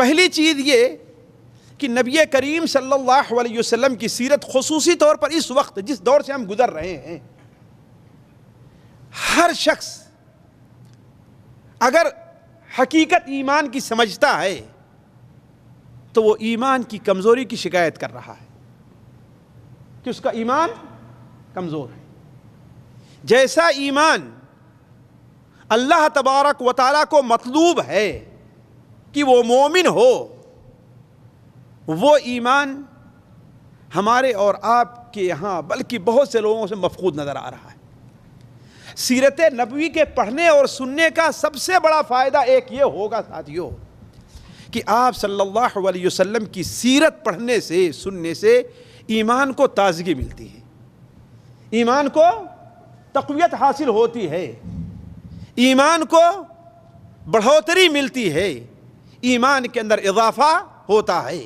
پہلی چیز یہ کہ نبی کریم صلی اللہ علیہ وسلم کی سیرت خصوصی طور پر اس وقت جس دور سے ہم گزر رہے ہیں، ہر شخص اگر حقیقت ایمان کی سمجھتا ہے تو وہ ایمان کی کمزوری کی شکایت کر رہا ہے کہ اس کا ایمان کمزور ہے۔ جیسا ایمان اللہ تبارک و تعالیٰ کو مطلوب ہے کہ وہ مومن ہو، وہ ایمان ہمارے اور آپ کے یہاں بلکہ بہت سے لوگوں سے مفقود نظر آ رہا ہے۔ سیرت نبوی کے پڑھنے اور سننے کا سب سے بڑا فائدہ ایک یہ ہوگا ساتھیو کہ آپ صلی اللہ علیہ وسلم کی سیرت پڑھنے سے سننے سے ایمان کو تازگی ملتی ہے، ایمان کو تقویت حاصل ہوتی ہے، ایمان کو بڑھوتری ملتی ہے، ایمان کے اندر اضافہ ہوتا ہے۔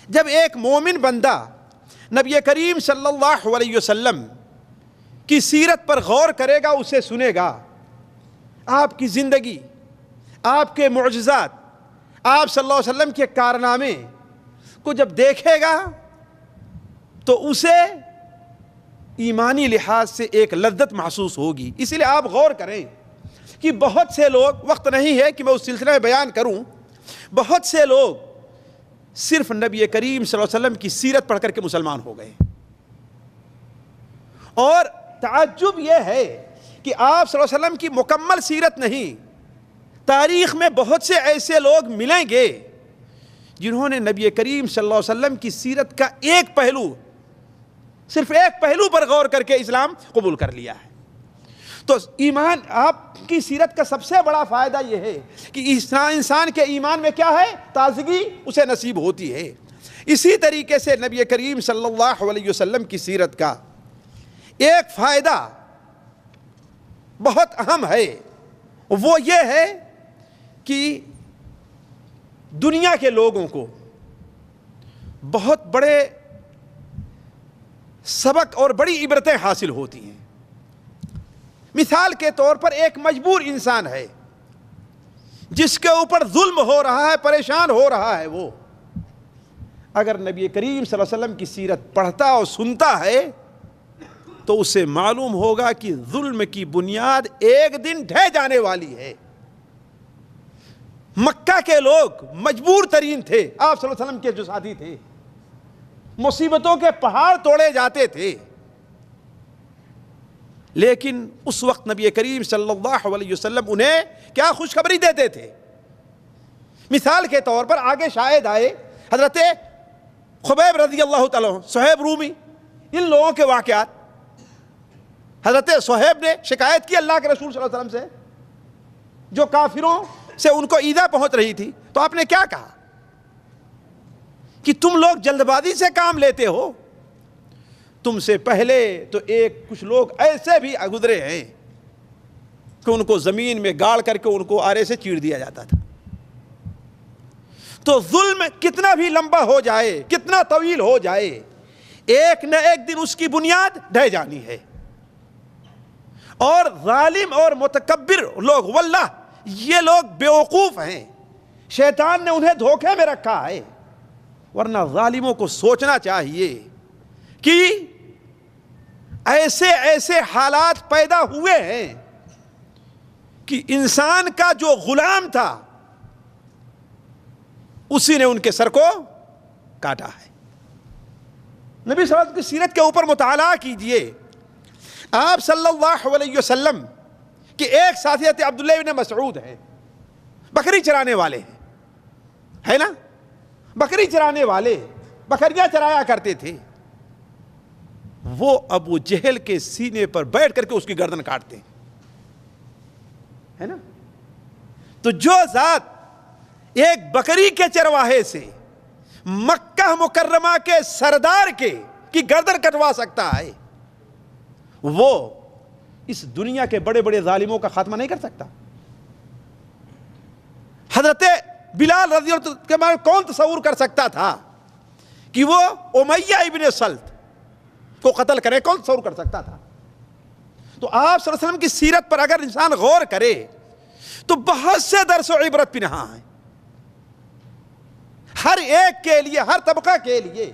جب ایک مومن بندہ نبی کریم صلی اللہ علیہ وسلم کی سیرت پر غور کرے گا، اسے سنے گا، آپ کی زندگی، آپ کے معجزات، آپ صلی اللہ علیہ وسلم کے کارنامے کو جب دیکھے گا تو اسے ایمانی لحاظ سے ایک لذت محسوس ہوگی۔ اسی لیے آپ غور کریں کہ بہت سے لوگ، وقت نہیں ہے کہ میں اس سلسلے میں بیان کروں، بہت سے لوگ صرف نبی کریم صلی اللہ علیہ وسلم کی سیرت پڑھ کر کے مسلمان ہو گئے، اور تعجب یہ ہے کہ آپ صلی اللہ علیہ وسلم کی مکمل سیرت نہیں، تاریخ میں بہت سے ایسے لوگ ملیں گے جنہوں نے نبی کریم صلی اللہ علیہ وسلم کی سیرت کا ایک پہلو، صرف ایک پہلو پر غور کر کے اسلام قبول کر لیا ہے۔ تو ایمان، آپ کی سیرت کا سب سے بڑا فائدہ یہ ہے کہ انسان کے ایمان میں کیا ہے؟ تازگی اسے نصیب ہوتی ہے۔ اسی طریقے سے نبی کریم صلی اللہ علیہ وسلم کی سیرت کا ایک فائدہ بہت اہم ہے، وہ یہ ہے کہ دنیا کے لوگوں کو بہت بڑے سبق اور بڑی عبرتیں حاصل ہوتی ہیں۔ مثال کے طور پر ایک مجبور انسان ہے جس کے اوپر ظلم ہو رہا ہے، پریشان ہو رہا ہے، وہ اگر نبی کریم صلی اللہ علیہ وسلم کی سیرت پڑھتا اور سنتا ہے تو اسے معلوم ہوگا کہ ظلم کی بنیاد ایک دن ڈھہ جانے والی ہے۔ مکہ کے لوگ مجبور ترین تھے، آپ صلی اللہ علیہ وسلم کے جو ساتھی تھے، مصیبتوں کے پہاڑ توڑے جاتے تھے، لیکن اس وقت نبی کریم صلی اللہ علیہ وسلم انہیں کیا خوشخبری دیتے تھے؟ مثال کے طور پر آگے شاہد آئے حضرت خبیب رضی اللہ تعالیٰ عنہ، صہیب رومی، ان لوگوں کے واقعات۔ حضرت صہیب نے شکایت کی اللہ کے رسول صلی اللہ علیہ وسلم سے، جو کافروں سے ان کو ایذا پہنچ رہی تھی، تو آپ نے کیا کہا کہ تم لوگ جلد بازی سے کام لیتے ہو، تم سے پہلے تو کچھ لوگ ایسے بھی گزرے ہیں کہ ان کو زمین میں گاڑ کر کے ان کو آرے سے چیر دیا جاتا تھا۔ تو ظلم کتنا بھی لمبا ہو جائے، کتنا طویل ہو جائے، ایک نہ ایک دن اس کی بنیاد ڈھہ جانی ہے۔ اور ظالم اور متکبر لوگ، واللہ یہ لوگ بیوقوف ہیں، شیطان نے انہیں دھوکے میں رکھا ہے، ورنہ ظالموں کو سوچنا چاہیے کہ ایسے ایسے حالات پیدا ہوئے ہیں کہ انسان کا جو غلام تھا اسی نے ان کے سر کو کاٹا ہے۔ نبی صلی اللہ علیہ وسلم کی سیرت کے اوپر مطالعہ کیجئے۔ آپ صلی اللہ علیہ وسلم کے ایک ساتھی عبداللہ بن مسعود ہیں، بکری چرانے والے ہیں، ہے نا، بکری چرانے والے، بکریاں چرایا کرتے تھے۔ وہ ابو جہل کے سینے پر بیٹھ کر کے اس کی گردن کاٹتے ہیں، ہے نا۔ تو جو ذات ایک بکری کے چرواہے سے مکہ مکرمہ کے سردار کی گردن کٹوا سکتا ہے، وہ اس دنیا کے بڑے بڑے ظالموں کا خاتمہ نہیں کر سکتا۔ حضرت بلال رضی اللہ عنہ کے بارے میں کون تصور کر سکتا تھا کہ وہ امیہ ابن سلط کو قتل کرے؟ کون تصور کر سکتا تھا؟ تو آپ صلی اللہ علیہ وسلم کی سیرت پر اگر انسان غور کرے تو بہت سے درس و عبرت پنہاں ہیں۔ ہر ایک کے لیے، ہر طبقہ کے لیے